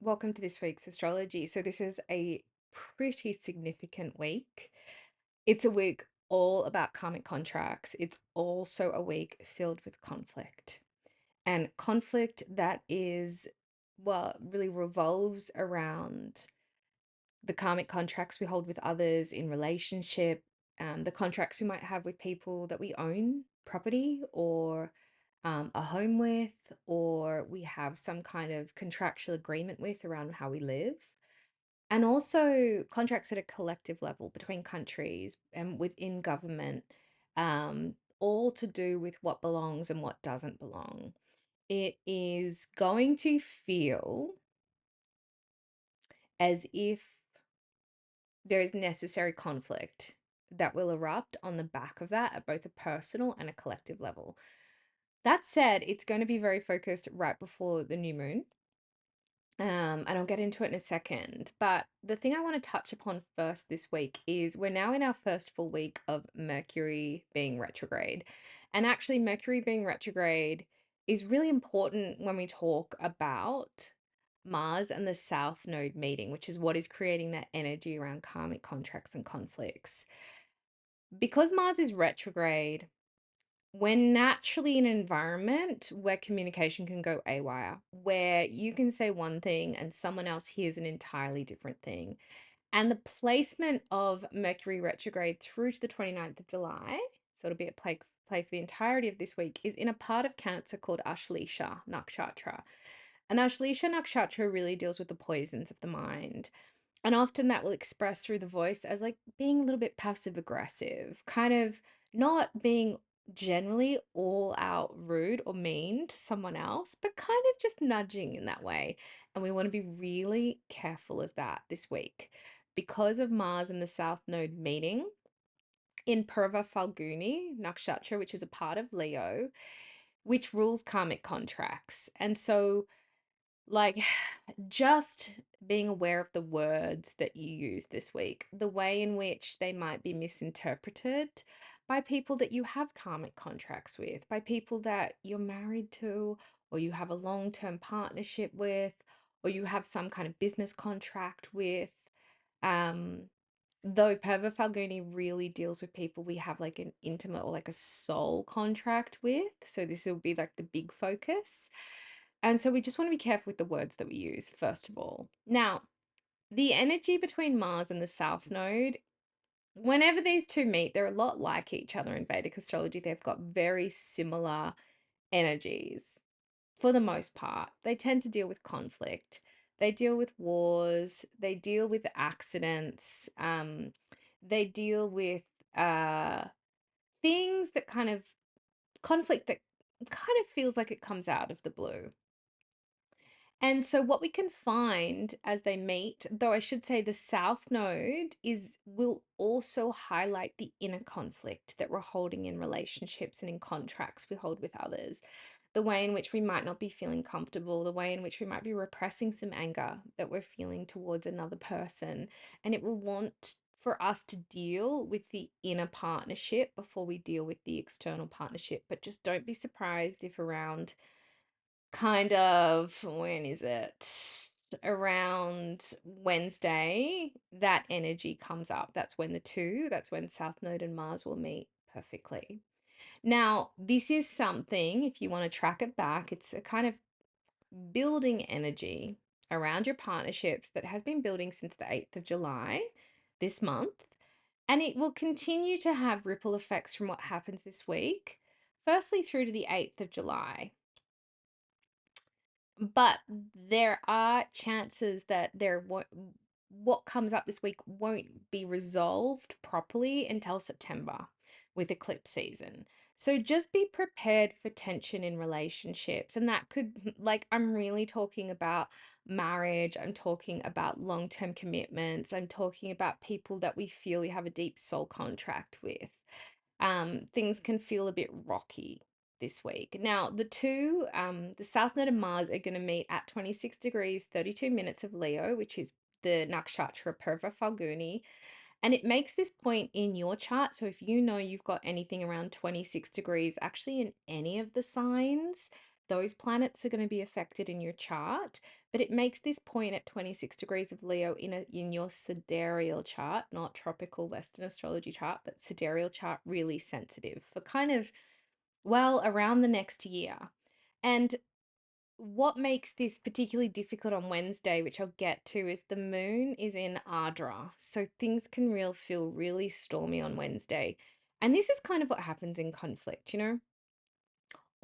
Welcome to this week's astrology. So, this is a pretty significant week. It's a week all about karmic contracts. It's also a week filled with conflict and conflict that is, well, really revolves around the karmic contracts we hold with others in relationship, the contracts we might have with people that we own property or a home with, or we have some kind of contractual agreement with around how we live. And also contracts at a collective level between countries and within government, all to do with what belongs and what doesn't belong. It is going to feel as if there is necessary conflict that will erupt on the back of that at both a personal and a collective level. That said, it's going to be very focused right before the new moon. And I'll get into it in a second. But the thing I want to touch upon first this week is we're now in our first full week of Mercury being retrograde. And actually, Mercury being retrograde is really important when we talk about Mars and the South Node meeting, which is what is creating that energy around karmic contracts and conflicts. Because Mars is retrograde, we're naturally in an environment where communication can go awry, where you can say one thing and someone else hears an entirely different thing. And the placement of Mercury retrograde through to the 29th of July, so it'll be at play for the entirety of this week, is in a part of Cancer called Ashleisha Nakshatra. And Ashleisha Nakshatra really deals with the poisons of the mind. And often that will express through the voice as like being a little bit passive aggressive, kind of not being generally all out rude or mean to someone else, but kind of just nudging in that way. And we want to be really careful of that this week because of Mars and the South Node meeting in Purva Phalguni Nakshatra, which is a part of Leo, which rules karmic contracts. And so like, just being aware of the words that you use this week, the way in which they might be misinterpreted by people that you have karmic contracts with, by people that you're married to, or you have a long-term partnership with, or you have some kind of business contract with. Um, though Purva Phalguni really deals with people we have like an intimate or like a soul contract with. So this will be like the big focus. And so we just want to be careful with the words that we use, first of all. Now, the energy between Mars and the South Node, whenever these two meet, they're a lot like each other in Vedic astrology. They've got very similar energies for the most part. They tend to deal with conflict, they deal with wars, they deal with accidents, they deal with uh, things that kind of conflict that kind of feels like it comes out of the blue. And so what we can find as they meet, though I should say the South Node is will also highlight the inner conflict that we're holding in relationships and in contracts we hold with others. The way in which we might not be feeling comfortable, the way in which we might be repressing some anger that we're feeling towards another person. And it will want for us to deal with the inner partnership before we deal with the external partnership. But just don't be surprised if around kind of, when is it? Around Wednesday, that energy comes up. That's when South Node and Mars will meet perfectly. Now, this is something, if you want to track it back, it's a kind of building energy around your partnerships that has been building since the 8th of July this month. And it will continue to have ripple effects from what happens this week, firstly through to the 8th of July. But there are chances that what comes up this week won't be resolved properly until September with eclipse season. So just be prepared for tension in relationships. And that could, like, I'm really talking about marriage, I'm talking about long-term commitments, I'm talking about people that we feel we have a deep soul contract with. Things can feel a bit rocky this week. Now, the South Node and Mars are going to meet at 26 degrees, 32 minutes of Leo, which is the nakshatra Purva Phalguni. And it makes this point in your chart. So if you know you've got anything around 26 degrees, actually in any of the signs, those planets are going to be affected in your chart, but it makes this point at 26 degrees of Leo in your sidereal chart, not tropical Western astrology chart, but sidereal chart, really sensitive for kind of, well, around the next year. And what makes this particularly difficult on Wednesday, which I'll get to, is the moon is in Ardra. So things can feel really stormy on Wednesday. And this is kind of what happens in conflict,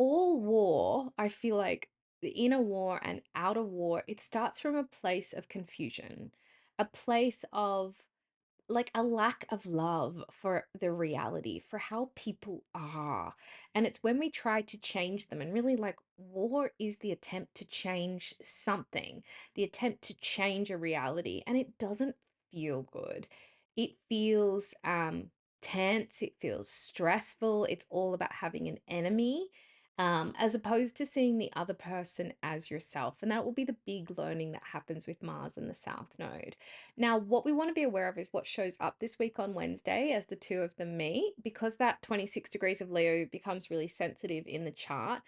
all war, I feel like the inner war and outer war, it starts from a place of confusion, a place of like a lack of love for the reality, for how people are. And it's when we try to change them, and really, like, war is the attempt to change something, the attempt to change a reality, and it doesn't feel good. It feels tense, it feels stressful. It's all about having an enemy. As opposed to seeing the other person as yourself. And that will be the big learning that happens with Mars and the South Node. Now, what we want to be aware of is what shows up this week on Wednesday as the two of them meet, because that 26 degrees of Leo becomes really sensitive in the chart.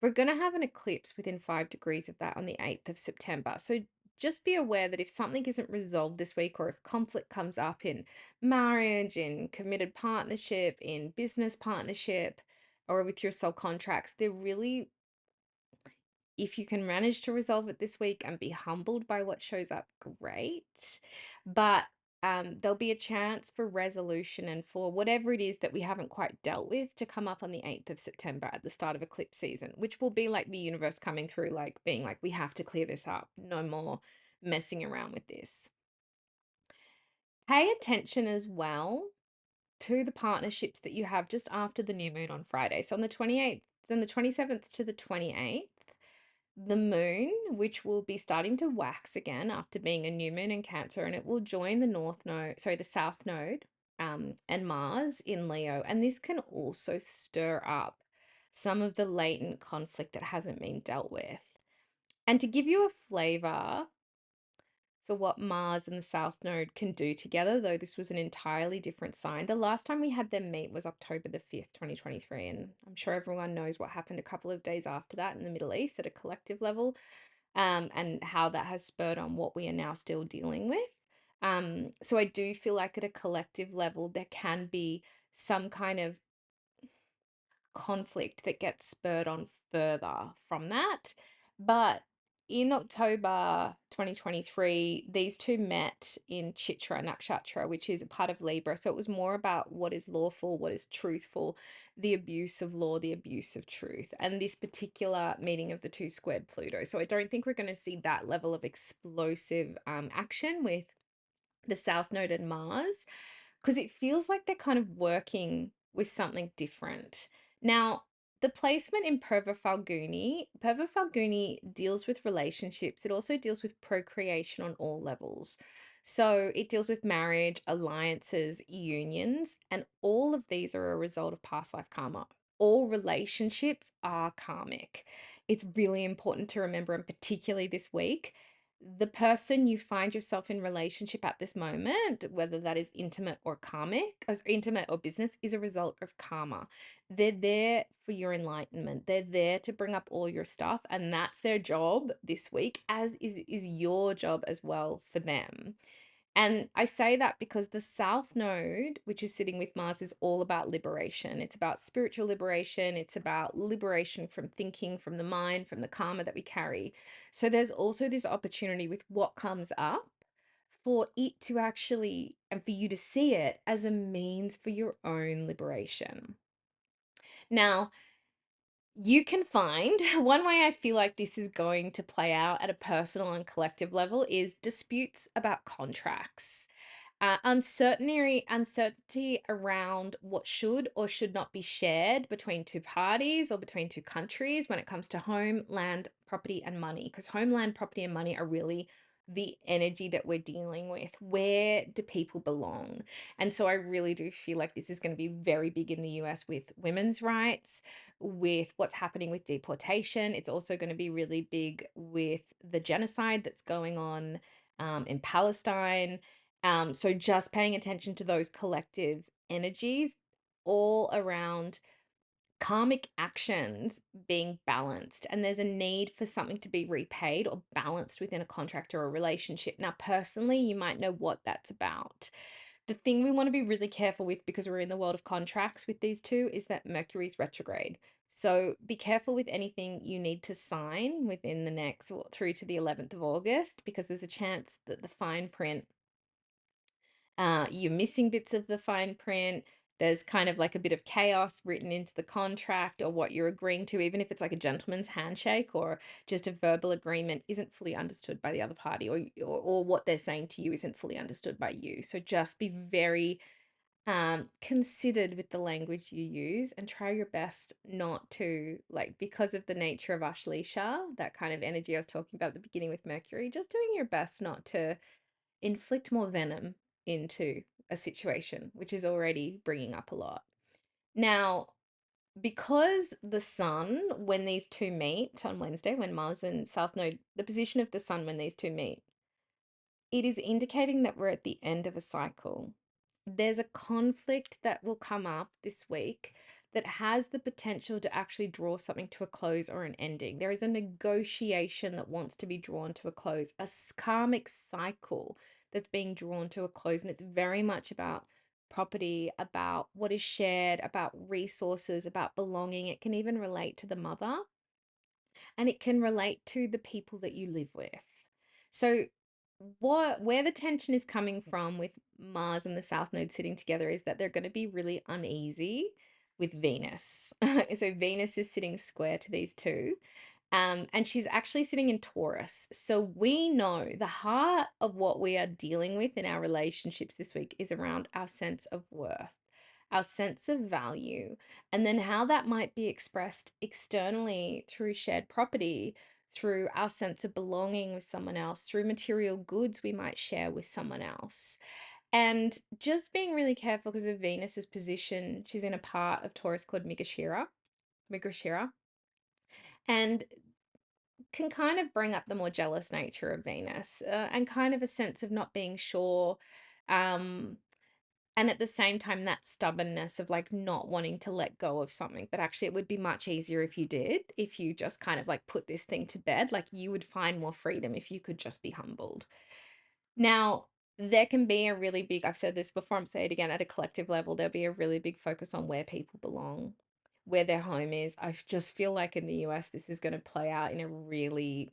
We're going to have an eclipse within 5 degrees of that on the 8th of September. So just be aware that if something isn't resolved this week, or if conflict comes up in marriage, in committed partnership, in business partnership, or with your soul contracts, they're really, if you can manage to resolve it this week and be humbled by what shows up, great. But there'll be a chance for resolution and for whatever it is that we haven't quite dealt with to come up on the 8th of September at the start of eclipse season, which will be like the universe coming through, like being like, we have to clear this up. No more messing around with this. Pay attention as well to the partnerships that you have just after the new moon on Friday. So on the 28th, on the 27th to the 28th, the moon, which will be starting to wax again after being a new moon in Cancer, and it will join the north node, sorry, the south node, and Mars in Leo. And this can also stir up some of the latent conflict that hasn't been dealt with. And to give you a flavor for what Mars and the South Node can do together, though this was an entirely different sign. The last time we had them meet was October the 5th, 2023, and I'm sure everyone knows what happened a couple of days after that in the Middle East at a collective level, and how that has spurred on what we are now still dealing with. So I do feel like at a collective level, there can be some kind of conflict that gets spurred on further from that. But in October 2023, these two met in Chitra Nakshatra, which is a part of Libra. So it was more about what is lawful, what is truthful, the abuse of law, the abuse of truth, and this particular meeting of the two squared Pluto. So I don't think we're going to see that level of explosive action with the South Node and Mars, because it feels like they're kind of working with something different. Now, the placement in Purva Phalguni deals with relationships. It also deals with procreation on all levels. So it deals with marriage, alliances, unions, and all of these are a result of past life karma. All relationships are karmic. It's really important to remember, and particularly this week, the person you find yourself in relationship at this moment, whether that is intimate or karmic, as intimate or business, is a result of karma. They're there for your enlightenment. They're there to bring up all your stuff, and that's their job this week, as is your job as well for them. And I say that because the South Node, which is sitting with Mars, is all about liberation. It's about spiritual liberation. It's about liberation from thinking, from the mind, from the karma that we carry. So there's also this opportunity with what comes up for it to actually, and for you to see it as a means for your own liberation. Now, you can find one way I feel like this is going to play out at a personal and collective level is disputes about contracts. Uncertainty around what should or should not be shared between two parties or between two countries when it comes to home, land, property, and money. Because home, land, property, and money are really the energy that we're dealing with. Where do people belong? And so I really do feel like this is going to be very big in the US with women's rights, with what's happening with deportation. It's also going to be really big with the genocide that's going on in Palestine. So just paying attention to those collective energies all around karmic actions being balanced, and there's a need for something to be repaid or balanced within a contract or a relationship. Now, personally, you might know what that's about. The thing we want to be really careful with, because we're in the world of contracts with these two, is that Mercury's retrograde. So be careful with anything you need to sign within the next, well, through to the 11th of August, because there's a chance that the fine print, you're missing bits of the fine print. There's kind of like a bit of chaos written into the contract, or what you're agreeing to, even if it's like a gentleman's handshake or just a verbal agreement, isn't fully understood by the other party, or what they're saying to you isn't fully understood by you. So just be very considered with the language you use, and try your best not to, like, because of the nature of Ashleisha, that kind of energy I was talking about at the beginning with Mercury, just doing your best not to inflict more venom into a situation, which is already bringing up a lot. Now, because the sun, when these two meet on Wednesday, when Mars and South Node, the position of the sun when these two meet, it is indicating that we're at the end of a cycle. There's a conflict that will come up this week that has the potential to actually draw something to a close or an ending. There is a negotiation that wants to be drawn to a close, a karmic cycle that's being drawn to a close. And it's very much about property, about what is shared, about resources, about belonging. It can even relate to the mother, and it can relate to the people that you live with. So where the tension is coming from with Mars and the South Node sitting together is that they're going to be really uneasy with Venus. So Venus is sitting square to these two. And she's actually sitting in Taurus. So we know the heart of what we are dealing with in our relationships this week is around our sense of worth, our sense of value, and then how that might be expressed externally through shared property, through our sense of belonging with someone else, through material goods we might share with someone else. And just being really careful because of Venus's position, she's in a part of Taurus called Mgirashira, and can kind of bring up the more jealous nature of Venus, and kind of a sense of not being sure. Um, and at the same time, that stubbornness of like not wanting to let go of something. But actually, it would be much easier if you did, if you just kind of like put this thing to bed. Like you would find more freedom if you could just be humbled. Now, there can be a really big, I've said this before, I'm saying it again, at a collective level, there'll be a really big focus on where people belong, where their home is. I just feel like in the US, this is going to play out in a really,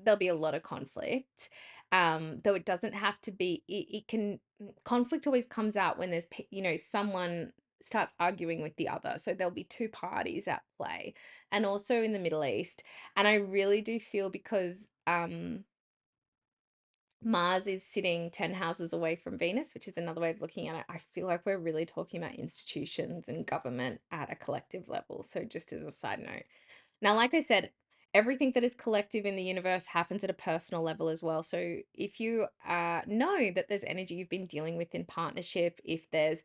there'll be a lot of conflict. Though it doesn't have to be, it can, conflict always comes out when there's, someone starts arguing with the other. So there'll be two parties at play, and also in the Middle East. And I really do feel because, Mars is sitting 10 houses away from Venus, which is another way of looking at it. I feel like we're really talking about institutions and government at a collective level. So, just as a side note. Now, like I said, everything that is collective in the universe happens at a personal level as well. So, if you know that there's energy you've been dealing with in partnership, if there's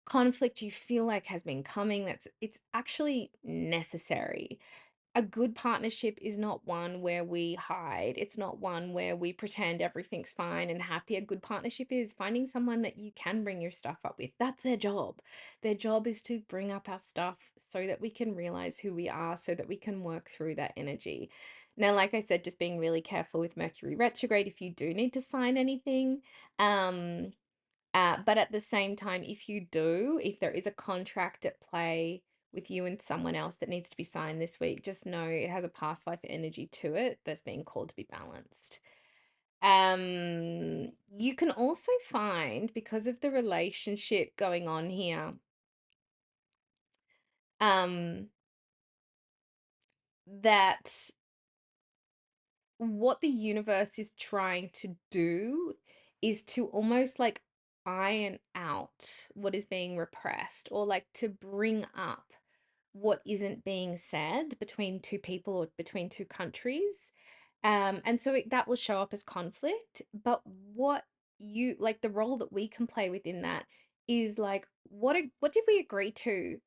conflict you feel like has been coming, it's actually necessary. A good partnership is not one where we hide. It's not one where we pretend everything's fine and happy. A good partnership is finding someone that you can bring your stuff up with. That's their job. Their job is to bring up our stuff so that we can realize who we are, so that we can work through that energy. Now, like I said, just being really careful with Mercury retrograde if you do need to sign anything. But at the same time, if there is a contract at play with you and someone else that needs to be signed this week, just know it has a past life energy to it that's being called to be balanced. You can also find, because of the relationship going on here, um, that what the universe is trying to do is to almost like iron out what is being repressed, or like to bring up what isn't being said between two people or between two countries. And so that will show up as conflict. But what you like, the role that we can play within that is like, what did we agree to?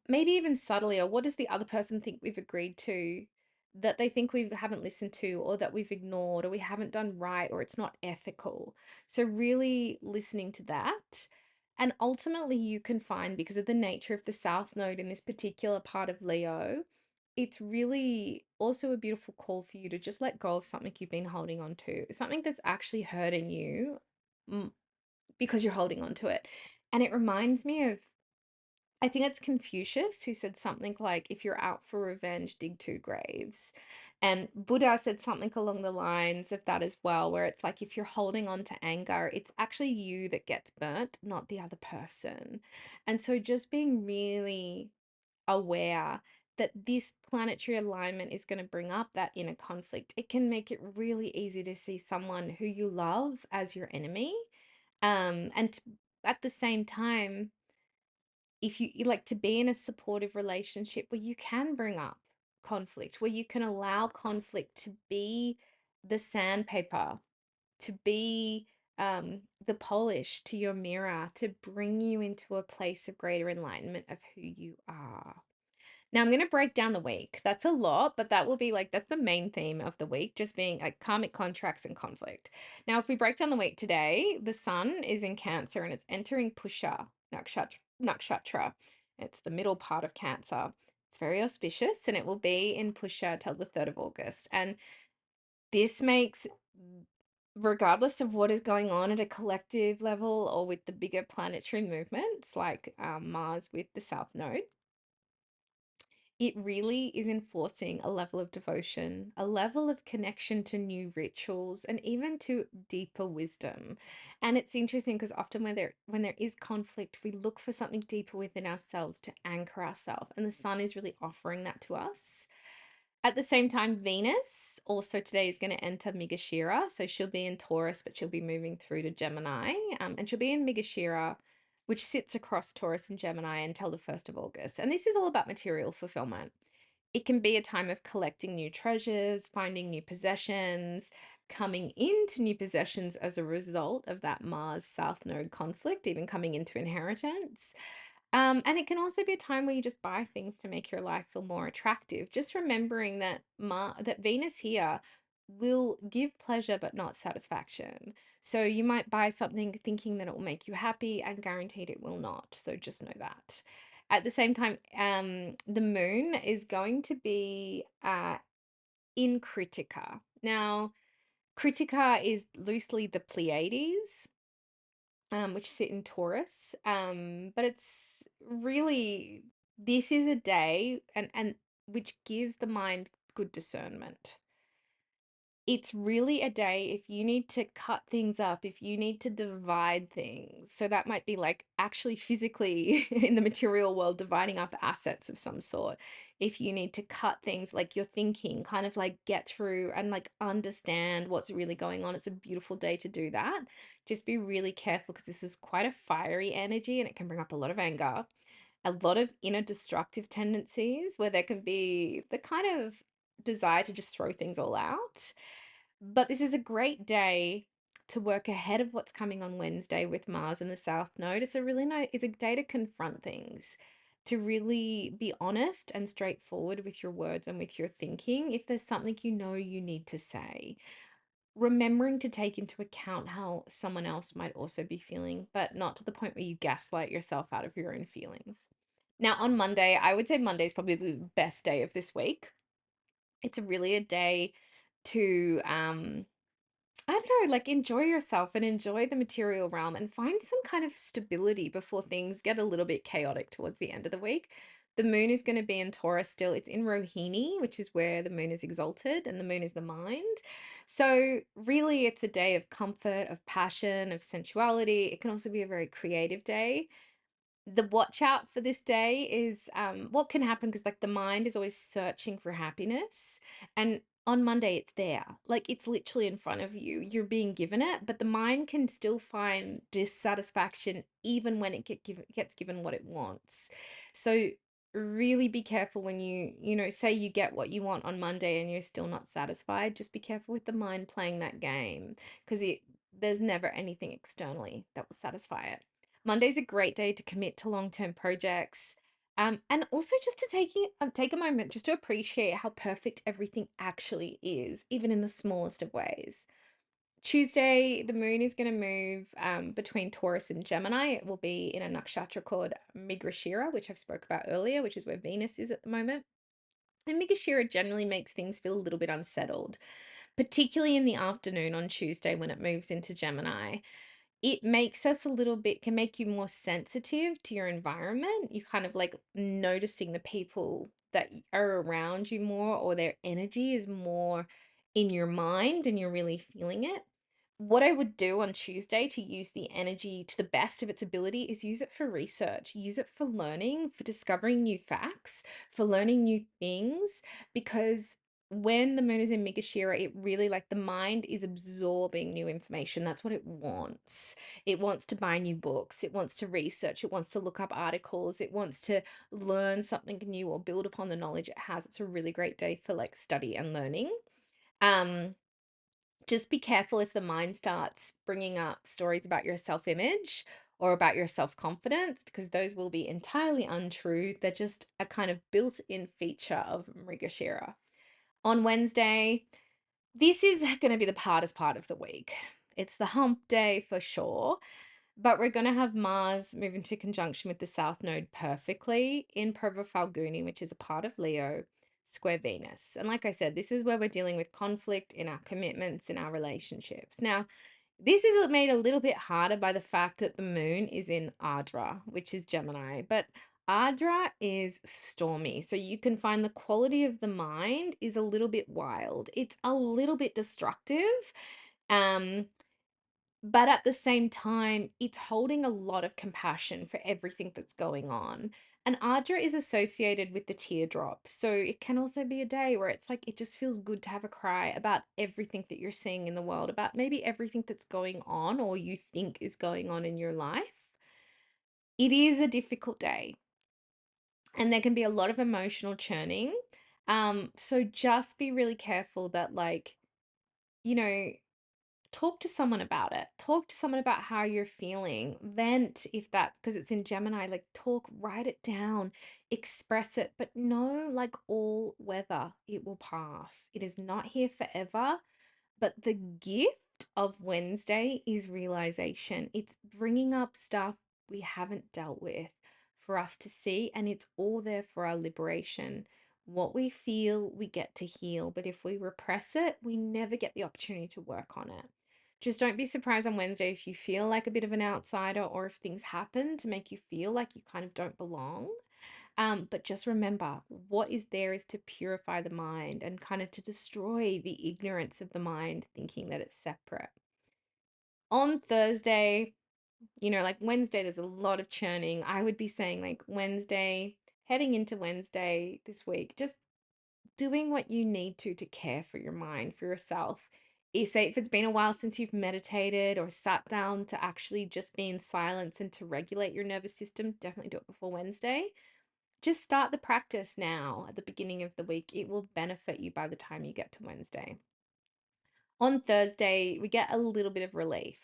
Maybe even subtly, or what does the other person think we've agreed to that they think we haven't listened to, or that we've ignored, or we haven't done right, or it's not ethical. So really listening to that. And ultimately, you can find, because of the nature of the South Node in this particular part of Leo, it's really also a beautiful call for you to just let go of something you've been holding on to, something that's actually hurting you, mm, because you're holding on to it. And it reminds me of, I think it's Confucius who said something like, if you're out for revenge, dig two graves. And Buddha said something along the lines of that as well, where it's like, if you're holding on to anger, it's actually you that gets burnt, not the other person. And so just being really aware that this planetary alignment is going to bring up that inner conflict, it can make it really easy to see someone who you love as your enemy. And at the same time, if you like to be in a supportive relationship where you can bring up conflict, where you can allow conflict to be the sandpaper, to be the polish to your mirror, to bring you into a place of greater enlightenment of who you are. Now I'm going to break down the week. That's a lot, but that will be like, that's the main theme of the week, just being like karmic contracts and conflict. Now, if we break down the week today, the sun is in Cancer and it's entering Pushya Nakshatra. It's the middle part of Cancer. It's very auspicious and it will be in Pushya till the 3rd of August. And this makes, regardless of what is going on at a collective level or with the bigger planetary movements like Mars with the South Node, it really is enforcing a level of devotion, a level of connection to new rituals, and even to deeper wisdom. And it's interesting because often when there is conflict, we look for something deeper within ourselves to anchor ourselves, and the sun is really offering that to us. At the same time, Venus also today is going to enter Mgirashira. So she'll be in Taurus, but she'll be moving through to Gemini. And she'll be in Mgirashira, which sits across Taurus and Gemini until the 1st of August. And this is all about material fulfillment. It can be a time of collecting new treasures, finding new possessions, coming into new possessions as a result of that Mars South Node conflict, even coming into inheritance. And it can also be a time where you just buy things to make your life feel more attractive. Just remembering that that Venus here will give pleasure but not satisfaction. So you might buy something thinking that it will make you happy and guaranteed it will not. So just know that. At the same time, the moon is going to be in Critica. Now, Critica is loosely the Pleiades, which sit in Taurus. But it's really, this is a day and which gives the mind good discernment. It's really a day if you need to cut things up, if you need to divide things. So that might be like actually physically in the material world, dividing up assets of some sort. If you need to cut things like your thinking, kind of like get through and like understand what's really going on. It's a beautiful day to do that. Just be really careful because this is quite a fiery energy and it can bring up a lot of anger, a lot of inner destructive tendencies where there can be the kind of desire to just throw things all out. But this is a great day to work ahead of what's coming on Wednesday with Mars in the South Node. It's a really nice, it's a day to confront things, to really be honest and straightforward with your words and with your thinking. If there's something you know you need to say, remembering to take into account how someone else might also be feeling, but not to the point where you gaslight yourself out of your own feelings. Now, on Monday, I would say Monday is probably the best day of this week. It's really a day to I don't know, like enjoy yourself and enjoy the material realm and find some kind of stability before things get a little bit chaotic towards the end of the week. The moon is going to be in Taurus still. It's in Rohini, which is where the moon is exalted, and the moon is the mind. So, really, it's a day of comfort, of passion, of sensuality. It can also be a very creative day. The watch out for this day is what can happen because like the mind is always searching for happiness, and on Monday it's there, like it's literally in front of you, you're being given it, but the mind can still find dissatisfaction even when gets given what it wants. So really be careful when you say you get what you want on Monday and you're still not satisfied. Just be careful with the mind playing that game because it there's never anything externally that will satisfy it. Monday's a great day to commit to long-term projects. And also just to take a moment just to appreciate how perfect everything actually is, even in the smallest of ways. Tuesday, the moon is going to move between Taurus and Gemini. It will be in a nakshatra called Mgirashira, which I've spoke about earlier, which is where Venus is at the moment. And Mgirashira generally makes things feel a little bit unsettled, particularly in the afternoon on Tuesday when it moves into Gemini. It makes us a little bit, can make you more sensitive to your environment. You kind of like noticing the people that are around you more, or their energy is more in your mind and you're really feeling it. What I would do on Tuesday to use the energy to the best of its ability is use it for research, use it for learning, for discovering new facts, for learning new things, because when the moon is in Migashira, it really, like, the mind is absorbing new information. That's what it wants. It wants to buy new books. It wants to research. It wants to look up articles. It wants to learn something new or build upon the knowledge it has. It's a really great day for like study and learning. Um, just be careful if the mind starts bringing up stories about your self image or about your self confidence, because those will be entirely untrue. They're just a kind of built in feature of Mrigashira. On Wednesday, this is going to be the hardest part of the week. It's the hump day for sure, but we're going to have Mars move into conjunction with the South Node perfectly in Purva Phalguni, which is a part of Leo, square Venus. And like I said, this is where we're dealing with conflict in our commitments, in our relationships. Now, this is made a little bit harder by the fact that the moon is in Ardra, which is Gemini, but Ardra is stormy. So you can find the quality of the mind is a little bit wild. It's a little bit destructive. Um, but at the same time, it's holding a lot of compassion for everything that's going on. And Ardra is associated with the teardrop. So it can also be a day where it's like, it just feels good to have a cry about everything that you're seeing in the world, about maybe everything that's going on or you think is going on in your life. It is a difficult day and there can be a lot of emotional churning. So just be really careful that, like, you know, talk to someone about it. Talk to someone about how you're feeling. Vent if that's because it's in Gemini. Like, talk, write it down, express it. But know, like all weather, it will pass. It is not here forever. But the gift of Wednesday is realization. It's bringing up stuff we haven't dealt with for us to see, and it's all there for our liberation. What we feel, we get to heal, but if we repress it, we never get the opportunity to work on it. Just don't be surprised on Wednesday if you feel like a bit of an outsider or if things happen to make you feel like you kind of don't belong. But just remember, what is there is to purify the mind and kind of to destroy the ignorance of the mind, thinking that it's separate. On Thursday, like Wednesday, there's a lot of churning. I would be saying, like, Wednesday, heading into Wednesday this week, just doing what you need to care for your mind, for yourself. You say if it's been a while since you've meditated or sat down to actually just be in silence and to regulate your nervous system, definitely do it before Wednesday. Just start the practice now at the beginning of the week. It will benefit you by the time you get to Wednesday. On Thursday, we get a little bit of relief.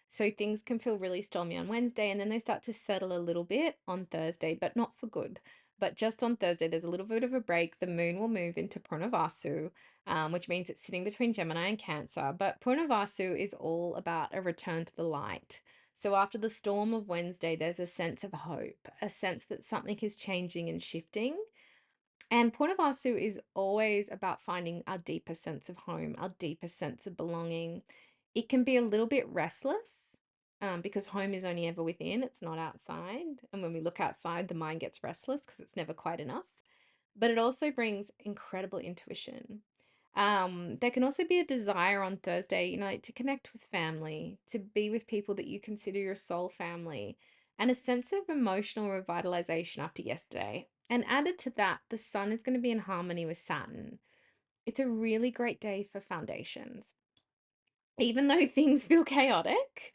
So things can feel really stormy on Wednesday and then they start to settle a little bit on Thursday, but not for good. But just on Thursday, there's a little bit of a break. The moon will move into Purnavasu, which means it's sitting between Gemini and Cancer. But Purnavasu is all about a return to the light. So after the storm of Wednesday, there's a sense of hope, a sense that something is changing and shifting. And Purnavasu is always about finding our deeper sense of home, our deeper sense of belonging. It can be a little bit restless because home is only ever within, it's not outside. And when we look outside, the mind gets restless because it's never quite enough. But it also brings incredible intuition. There can also be a desire on Thursday, to connect with family, to be with people that you consider your soul family, and a sense of emotional revitalization after yesterday. And added to that, the sun is going to be in harmony with Saturn. It's a really great day for foundations. Even though things feel chaotic,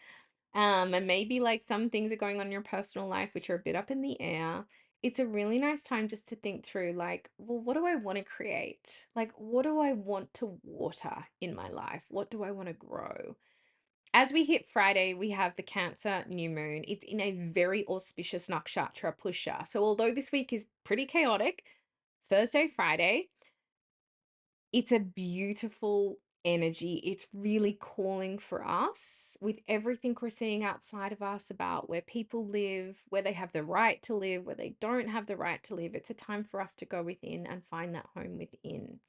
and maybe like some things are going on in your personal life which are a bit up in the air, it's a really nice time just to think through, like, well, what do I want to create? Like, what do I want to water in my life? What do I want to grow? As we hit Friday, we have the Cancer new moon. It's in a very auspicious nakshatra, Pushya. So although this week is pretty chaotic, Thursday, Friday, it's a beautiful energy. It's really calling for us with everything we're seeing outside of us about where people live, where they have the right to live, where they don't have the right to live. It's a time for us to go within and find that home within.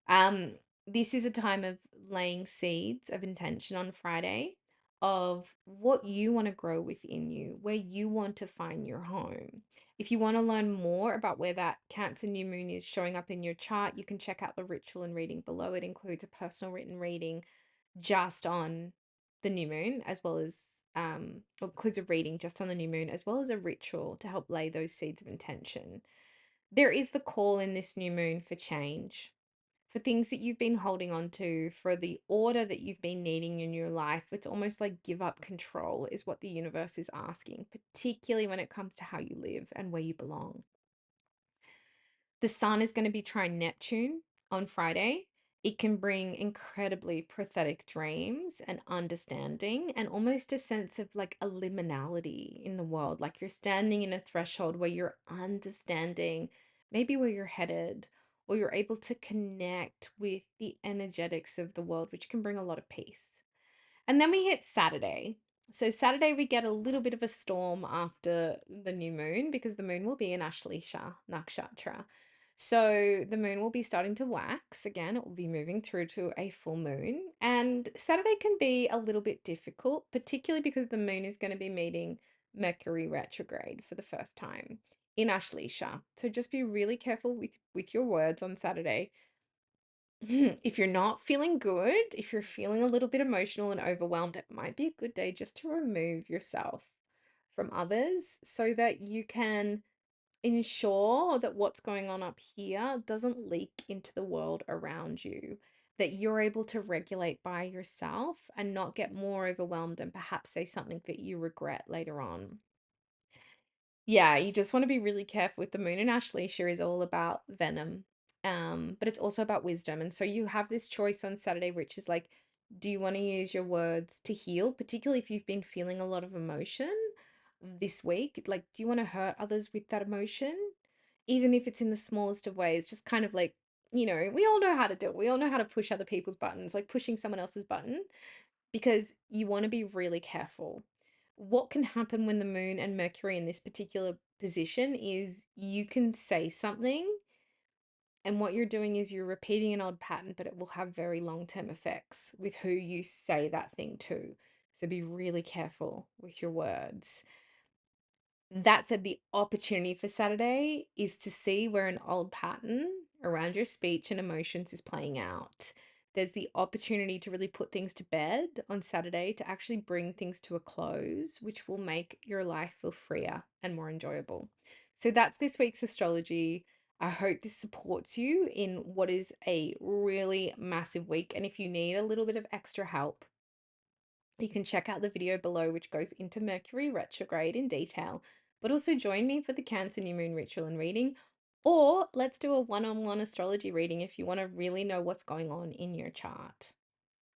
Um, this is a time of laying seeds of intention on Friday of what you want to grow within you, where you want to find your home. If you want to learn more about where that Cancer new moon is showing up in your chart, you can check out the ritual and reading below. It includes a personal written reading just on the new moon, as well as or includes a reading just on the new moon, as well as a ritual to help lay those seeds of intention. There is the call in this new moon for change, for things that you've been holding on to, for the order that you've been needing in your life. It's almost like give up control, is what the universe is asking, particularly when it comes to how you live and where you belong. The sun is going to be trine Neptune on Friday. It can bring incredibly prophetic dreams and understanding and almost a sense of like a liminality in the world. Like you're standing in a threshold where you're understanding maybe where you're headed, or you're able to connect with the energetics of the world, which can bring a lot of peace. And then we hit Saturday. So Saturday we get a little bit of a storm after the new moon because the moon will be in Pushya Nakshatra. So the moon will be starting to wax again. It will be moving through to a full moon. And Saturday can be a little bit difficult, particularly because the moon is going to be meeting Mercury retrograde for the first time in Ashleisha. So just be really careful with your words on Saturday. If you're not feeling good, if you're feeling a little bit emotional and overwhelmed, it might be a good day just to remove yourself from others so that you can ensure that what's going on up here doesn't leak into the world around you, that you're able to regulate by yourself and not get more overwhelmed and perhaps say something that you regret later on. Yeah, you just want to be really careful with the moon in Ashleisha is all about venom. But it's also about wisdom. And so you have this choice on Saturday, which is like, do you want to use your words to heal, particularly if you've been feeling a lot of emotion this week? Like, do you want to hurt others with that emotion? Even if it's in the smallest of ways, just kind of like, we all know how to do it. We all know how to push other people's buttons, like pushing someone else's button, because you want to be really careful. What can happen when the moon and Mercury in this particular position is you can say something, and what you're doing is you're repeating an old pattern, but it will have very long-term effects with who you say that thing to. So be really careful with your words. That said, the opportunity for Saturday is to see where an old pattern around your speech and emotions is playing out. There's the opportunity to really put things to bed on Saturday to actually bring things to a close, which will make your life feel freer and more enjoyable. So that's this week's astrology. I hope this supports you in what is a really massive week. And if you need a little bit of extra help, you can check out the video below, which goes into Mercury retrograde in detail, but also join me for the Cancer New Moon ritual and reading, or let's do a one-on-one astrology reading if you want to really know what's going on in your chart.